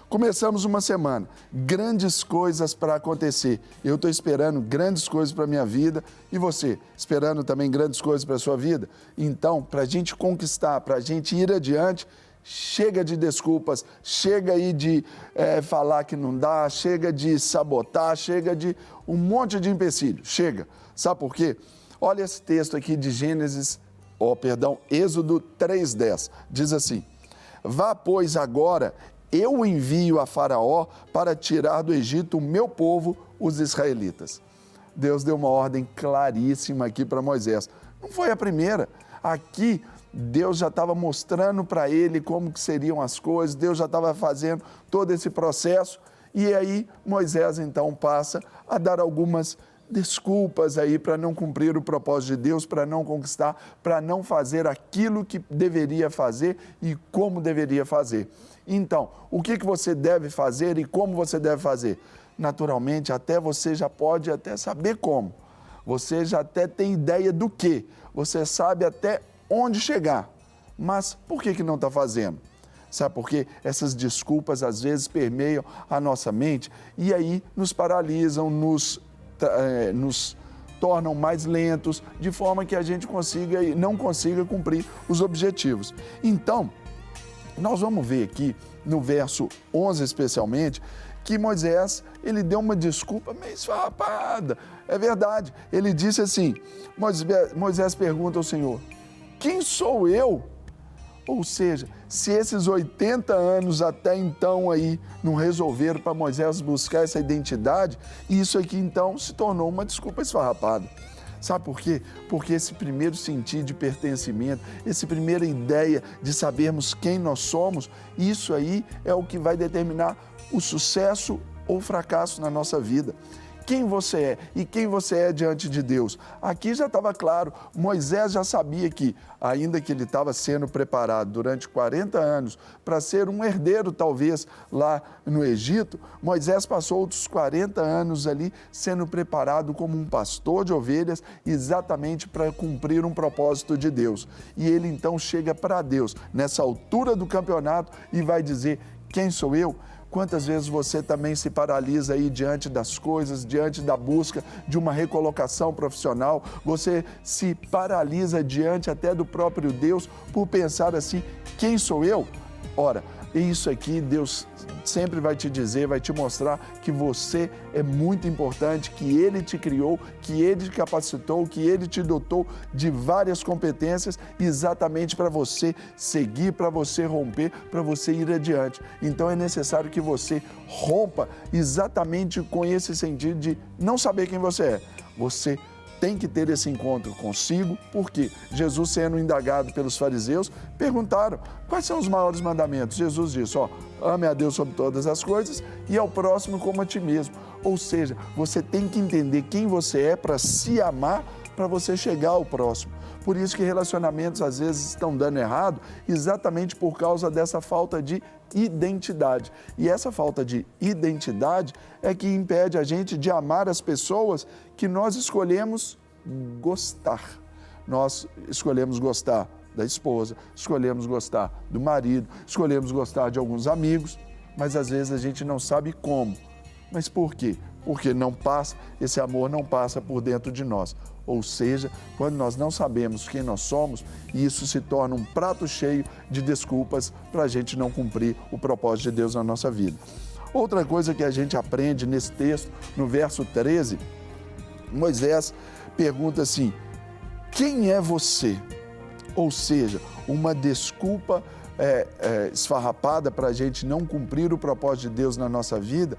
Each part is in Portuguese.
Começamos uma semana, grandes coisas para acontecer. Eu estou esperando grandes coisas para a minha vida e você, esperando também grandes coisas para a sua vida? Então, para a gente conquistar, para a gente ir adiante, chega de desculpas, chega aí de falar que não dá, chega de sabotar, chega de um monte de empecilho, chega. Sabe por quê? Olha esse texto aqui de Êxodo 3:10, diz assim: vá, pois, agora, eu envio a Faraó para tirar do Egito o meu povo, os israelitas. Deus deu uma ordem claríssima aqui para Moisés. Não foi a primeira. Aqui, Deus já estava mostrando para ele como que seriam as coisas, Deus já estava fazendo todo esse processo. E aí, Moisés, então, passa a dar algumas desculpas aí para não cumprir o propósito de Deus, para não conquistar, para não fazer aquilo que deveria fazer e como deveria fazer. Então, o que você deve fazer e como você deve fazer? Naturalmente, até você já pode até saber como. Você já até tem ideia do que. Você sabe até onde chegar. Mas por que não está fazendo? Sabe por quê? Essas desculpas às vezes permeiam a nossa mente e aí nos paralisam, nos tornam mais lentos, de forma que a gente não consiga cumprir os objetivos. Então, nós vamos ver aqui, no verso 11 especialmente, que Moisés, ele deu uma desculpa meio esfarrapada. É verdade, ele disse assim, Moisés pergunta ao Senhor, quem sou eu? Ou seja, se esses 80 anos até então aí não resolveram para Moisés buscar essa identidade, isso aqui então se tornou uma desculpa esfarrapada. Sabe por quê? Porque esse primeiro sentido de pertencimento, essa primeira ideia de sabermos quem nós somos, isso aí é o que vai determinar o sucesso ou o fracasso na nossa vida. Quem você é e quem você é diante de Deus. Aqui já estava claro, Moisés já sabia que, ainda que ele estava sendo preparado durante 40 anos para ser um herdeiro, talvez, lá no Egito, Moisés passou outros 40 anos ali sendo preparado como um pastor de ovelhas, exatamente para cumprir um propósito de Deus. E ele então chega para Deus, nessa altura do campeonato, e vai dizer, quem sou eu? Quantas vezes você também se paralisa aí diante das coisas, diante da busca de uma recolocação profissional? Você se paralisa diante até do próprio Deus por pensar assim, quem sou eu? Ora, isso aqui Deus sempre vai te dizer, vai te mostrar que você é muito importante, que Ele te criou, que Ele te capacitou, que Ele te dotou de várias competências exatamente para você seguir, para você romper, para você ir adiante. Então é necessário que você rompa exatamente com esse sentido de não saber quem você é. Você tem que ter esse encontro consigo, porque Jesus, sendo indagado pelos fariseus, perguntaram, quais são os maiores mandamentos? Jesus disse, ame a Deus sobre todas as coisas e ao próximo como a ti mesmo. Ou seja, você tem que entender quem você é para se amar, para você chegar ao próximo. Por isso que relacionamentos às vezes estão dando errado, exatamente por causa dessa falta de identidade. E essa falta de identidade é que impede a gente de amar as pessoas que nós escolhemos gostar. Nós escolhemos gostar da esposa, escolhemos gostar do marido, escolhemos gostar de alguns amigos, mas às vezes a gente não sabe como. Mas por quê? Porque esse amor não passa por dentro de nós. Ou seja, quando nós não sabemos quem nós somos, isso se torna um prato cheio de desculpas para a gente não cumprir o propósito de Deus na nossa vida. Outra coisa que a gente aprende nesse texto, no verso 13, Moisés pergunta assim, quem é você? Ou seja, uma desculpa esfarrapada para a gente não cumprir o propósito de Deus na nossa vida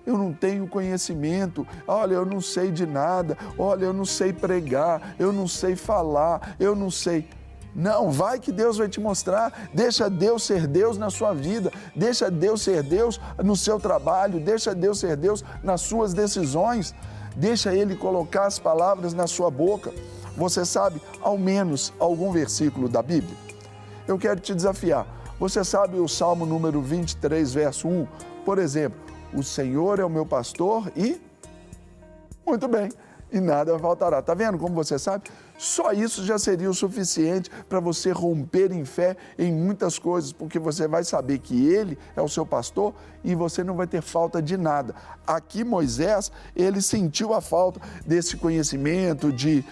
eu não tenho conhecimento, olha, eu não sei de nada, olha, eu não sei pregar, eu não sei falar, eu não sei. Não, vai que Deus vai te mostrar, deixa Deus ser Deus na sua vida, deixa Deus ser Deus no seu trabalho, deixa Deus ser Deus nas suas decisões, deixa Ele colocar as palavras na sua boca. Você sabe ao menos algum versículo da Bíblia? Eu quero te desafiar. Você sabe o Salmo número 23, verso 1? Por exemplo, o Senhor é o meu pastor e... Muito bem, e nada faltará. Está vendo como você sabe? Só isso já seria o suficiente para você romper em fé em muitas coisas, porque você vai saber que Ele é o seu pastor e você não vai ter falta de nada. Aqui Moisés, ele sentiu a falta desse conhecimento, de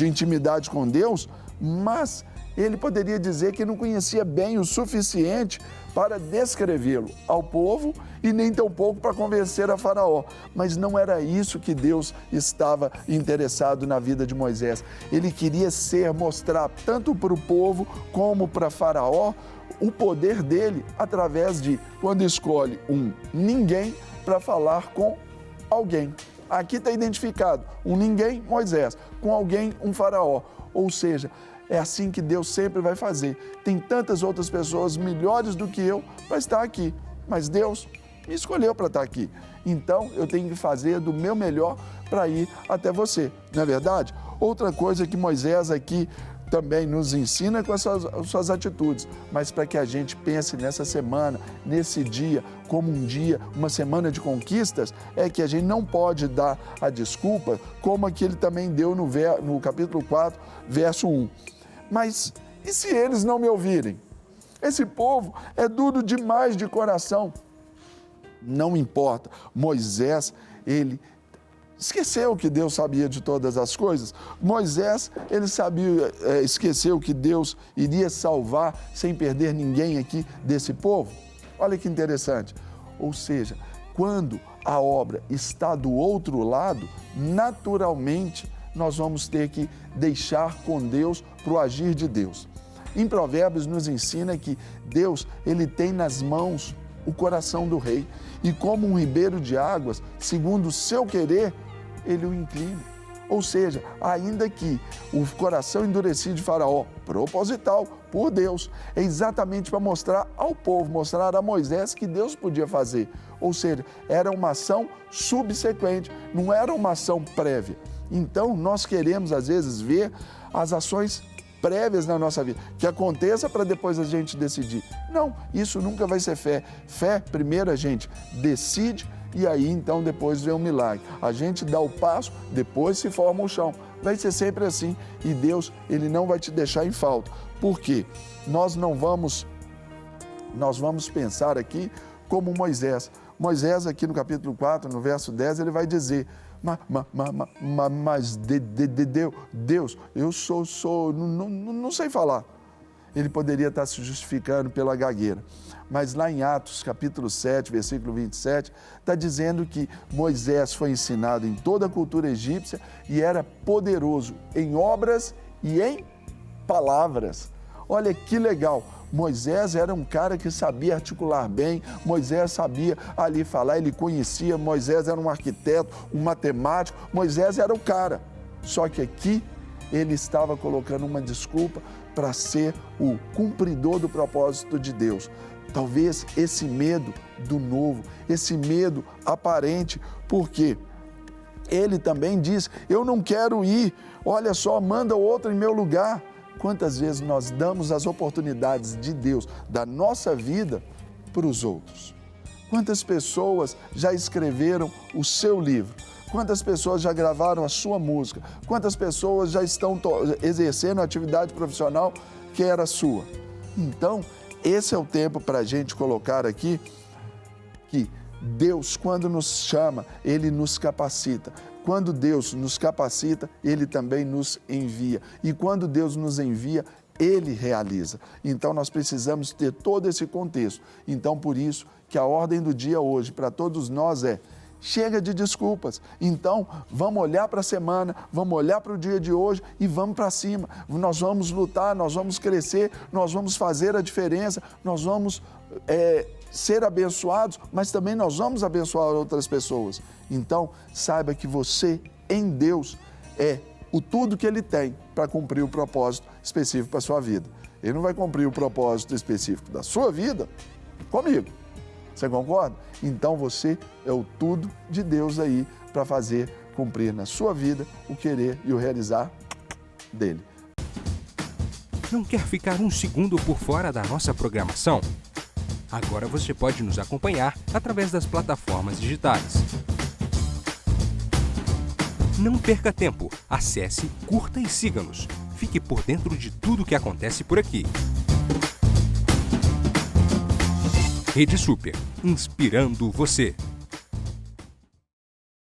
intimidade com Deus, mas ele poderia dizer que não conhecia bem o suficiente para descrevê-lo ao povo e nem tampouco para convencer a Faraó. Mas não era isso que Deus estava interessado na vida de Moisés. Ele queria mostrar tanto para o povo como para Faraó o poder dele através de, quando escolhe um ninguém para falar com alguém. Aqui está identificado um ninguém, Moisés, com alguém, um Faraó. Ou seja, é assim que Deus sempre vai fazer. Tem tantas outras pessoas melhores do que eu para estar aqui, mas Deus me escolheu para estar aqui. Então, eu tenho que fazer do meu melhor para ir até você, não é verdade? Outra coisa que Moisés aqui também nos ensina com as suas atitudes, mas para que a gente pense nessa semana, nesse dia, como um dia, uma semana de conquistas, é que a gente não pode dar a desculpa, como aqui ele também deu no capítulo 4, verso 1. Mas e se eles não me ouvirem? Esse povo é duro demais de coração. Não importa, Moisés, ele esqueceu que Deus sabia de todas as coisas. Moisés, ele esqueceu que Deus iria salvar sem perder ninguém aqui desse povo. Olha que interessante. Ou seja, quando a obra está do outro lado, naturalmente nós vamos ter que deixar com Deus para o agir de Deus. Em Provérbios nos ensina que Deus, ele tem nas mãos o coração do rei e como um ribeiro de águas, segundo o seu querer, ele o inclina. Ou seja, ainda que o coração endurecido de Faraó, proposital, por Deus, é exatamente para mostrar ao povo, mostrar a Moisés que Deus podia fazer. Ou seja, era uma ação subsequente, não era uma ação prévia. Então, nós queremos, às vezes, ver as ações prévias na nossa vida, que aconteça para depois a gente decidir. Não, isso nunca vai ser fé. Fé, primeiro a gente decide e aí, então, depois vem o milagre. A gente dá o passo, depois se forma o chão. Vai ser sempre assim e Deus, ele não vai te deixar em falta. Por quê? Nós vamos pensar aqui como Moisés. Moisés, aqui no capítulo 4, no verso 10, ele vai dizer: mas Deus, eu não sei falar. Ele poderia estar se justificando pela gagueira. Mas lá em Atos, capítulo 7, versículo 27, está dizendo que Moisés foi ensinado em toda a cultura egípcia e era poderoso em obras e em palavras. Olha que legal! Moisés era um cara que sabia articular bem, Moisés sabia ali falar, ele conhecia, Moisés era um arquiteto, um matemático, Moisés era o cara. Só que aqui ele estava colocando uma desculpa para ser o cumpridor do propósito de Deus. Talvez esse medo do novo, esse medo aparente, porque ele também diz: eu não quero ir, olha só, manda outro em meu lugar. Quantas vezes nós damos as oportunidades de Deus, da nossa vida, para os outros? Quantas pessoas já escreveram o seu livro? Quantas pessoas já gravaram a sua música? Quantas pessoas já estão exercendo a atividade profissional que era sua? Então, esse é o tempo para a gente colocar aqui que Deus, quando nos chama, Ele nos capacita. Quando Deus nos capacita, Ele também nos envia. E quando Deus nos envia, Ele realiza. Então, nós precisamos ter todo esse contexto. Então, por isso que a ordem do dia hoje para todos nós é: chega de desculpas. Então, vamos olhar para a semana, vamos olhar para o dia de hoje e vamos para cima. Nós vamos lutar, nós vamos crescer, nós vamos fazer a diferença, nós vamos ser abençoados, mas também nós vamos abençoar outras pessoas. Então, saiba que você, em Deus, é o tudo que Ele tem para cumprir o propósito específico para a sua vida. Ele não vai cumprir o propósito específico da sua vida comigo. Você concorda? Então você é o tudo de Deus aí para fazer cumprir na sua vida o querer e o realizar dele. Não quer ficar um segundo por fora da nossa programação? Agora você pode nos acompanhar através das plataformas digitais. Não perca tempo. Acesse, curta e siga-nos. Fique por dentro de tudo o que acontece por aqui. Rede Super, inspirando você.